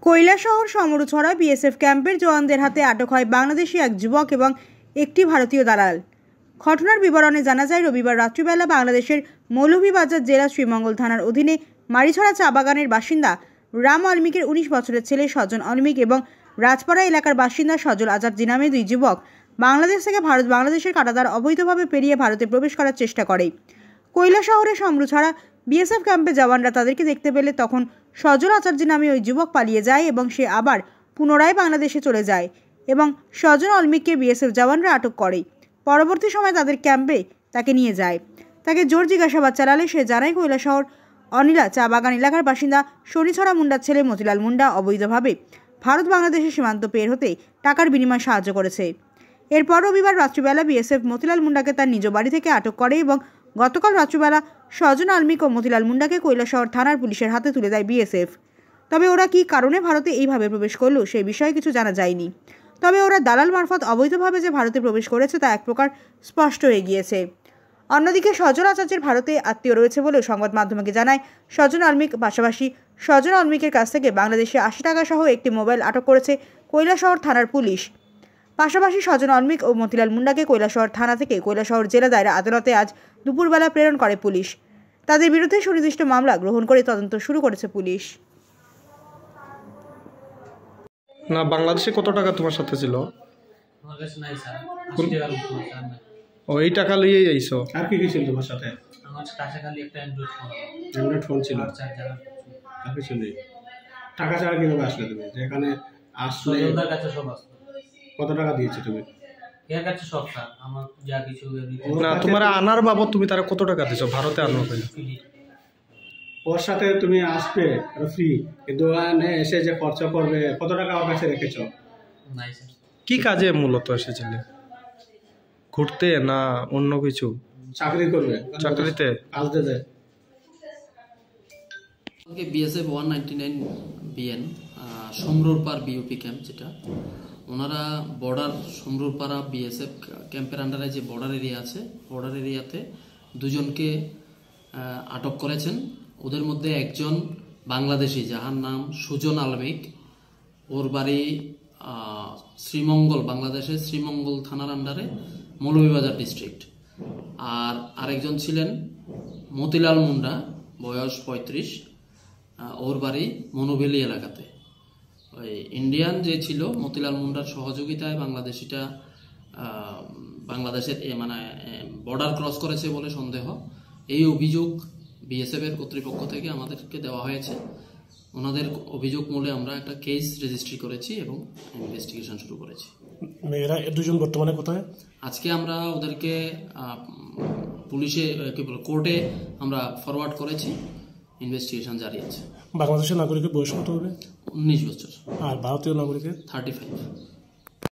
Kailashahar সমরুছড়া BSF ক্যাম্পের জওয়ানদের হাতে আটক হয় বাংলাদেশি এক যুবক এবং একটি ভারতীয় দালাল। ঘটনার বিবরণে জানা যায়, রবিবার রাত্রিবেলা বাংলাদেশের মৌলভীবাজার জেলা শ্রীমঙ্গল থানার অধীনে মারিছড়া চা বাগানের বাসিন্দা রাম অলমিকের 19 বছরের ছেলে সজন অলমিক এবং রাজপাড়া এলাকার বাসিন্দা সজল আজারজি নামে দুই যুবক বাংলাদেশ থেকে বাংলাদেশের কাঁটাতার অবৈধভাবে পেরিয়ে ভারতে প্রবেশ করার চেষ্টা করে। কৈলাসহরের সমরুছড়া বিএসএফ ক্যাম্পে জওয়ানরা তাদেরকে দেখতে পেলে তখন সজল আচার্য নামে ওই যুবক পালিয়ে যায় এবং সে আবার পুনরায় বাংলাদেশে চলে যায় এবং সজন অলমিককে বিএসএফ জওয়ানরা আটক করে। পরবর্তী সময় তাদের ক্যাম্পে তাকে নিয়ে যায়। তাকে জোর জিজ্ঞাসাবাদ চালালে সে জানায় কৈলাসহর অনিলা চা বাগান এলাকার বাসিন্দা শনিছড়া মুন্ডার ছেলে মতিলাল মুন্ডা অবৈধভাবে ভারত বাংলাদেশের সীমান্ত পের হতে টাকার বিনিময়ে সাহায্য করেছে। এরপর রবিবার রাত্রিবেলা বিএসএফ মতিলাল মুন্ডাকে তার নিজ বাড়ি থেকে আটক করে এবং গতকাল রাত্রিবেলা সজন অলমিক ও মতিলাল মুন্ডাকে কৈলাসহর থানার পুলিশের হাতে তুলে দেয় বিএসএফ। তবে ওরা কী কারণে ভারতে এইভাবে প্রবেশ করলো সেই বিষয়ে কিছু জানা যায়নি। তবে ওরা দালাল মারফত অবৈধভাবে যে ভারতে প্রবেশ করেছে তা এক প্রকার স্পষ্ট হয়ে গিয়েছে। অন্যদিকে সজন আচার্যের ভারতে আত্মীয় রয়েছে বলেও সংবাদ মাধ্যমকে জানায় সজন অলমিক। পাশাপাশি সজন অলমিকের কাছ থেকে বাংলাদেশে 80 টাকা সহ একটি মোবাইল আটক করেছে কৈলাসহর থানার পুলিশ। পাশাপাশি সজন অলমিক ও মতিলাল মুন্ডাকে কৈলাসহর থানা থেকে কৈলাসহর জেলা দায়রা আদালতে আজ দুপুরবেলা প্রেরণ করে পুলিশ। তাদের বিরুদ্ধে সুনির্দিষ্ট মামলা গ্রহণ করে তদন্ত শুরু করেছে পুলিশ। না, বাংলাদেশে কত টাকা তোমার সাথে ছিল? আমার কাছে নাই স্যার, 80 টাকার উপর স্যার নাই। ও, এই টাকা লইয়েই আইছো? আর কি কি ছিল তোমার সাথে? আমার কাছে খালি একটা অ্যান্ড্রয়েড ফোন ছিল। আর কিছু নেই। টাকা ছাড়া কিভাবে আসলে তুমি? যেখানে আসলে ওদের কাছে সব আছে। কত টাকা দিয়েছো তুমি? এর কাছে সব স্যার, আমার যা কিছু না, তোমার আনার বাবদ তুমি তারা কত টাকা দিছো ভারতে আনার পরে? ওর সাথে তুমি আসবে ফ্রি, কিন্তু এসে যে খরচা করবে কত টাকা ওর কাছে রেখেছো? নাই স্যার। কি কাজে মূলত এসেছিলে? ঘুরতে না অন্য কিছু? চাকরি করবে? চাকরিতে কাজ দেবে? বিএসএফ 199 বিএন সমরুরপাড় বিওপি ক্যাম্প, যেটা ওনারা বর্ডার সমরুরপাড়া বিএসএফ ক্যাম্পের আন্ডারে যে বর্ডার এরিয়া আছে, বর্ডার এরিয়াতে দুজনকে আটক করেছেন। ওদের মধ্যে একজন বাংলাদেশি, যাহার নাম সুজন আলমিক, ওর বাড়ি শ্রীমঙ্গল, বাংলাদেশের শ্রীমঙ্গল থানার আন্ডারে মৌলভীবাজার ডিস্ট্রিক্ট। আর আরেকজন ছিলেন মতিলাল মুন্ডা, বয়স 35, ওর বাড়ি মনোভেলি এলাকাতে। ওই ইন্ডিয়ান যে ছিল মতিলাল মুন্ডার সহযোগিতায় বাংলাদেশিটা বাংলাদেশের মানে বর্ডার ক্রস করেছে বলে সন্দেহ। এই অভিযোগ বিএসএফ এর কর্তৃপক্ষ থেকে আমাদেরকে দেওয়া হয়েছে। ওনাদের অভিযোগ মূলে আমরা একটা কেস রেজিস্ট্রি করেছি এবং ইনভেস্টিগেশন শুরু করেছি। এরা দুজন বর্তমানে কোথায়? আজকে আমরা ওদেরকে পুলিশে কোর্টে আমরা ফরওয়ার্ড করেছি, ইনভেস্টিগেশন জারি আছে। বাংলাদেশের নাগরিকের বয়স কত হবে? 19 বছর। আর ভারতীয় নাগরিকের? 35।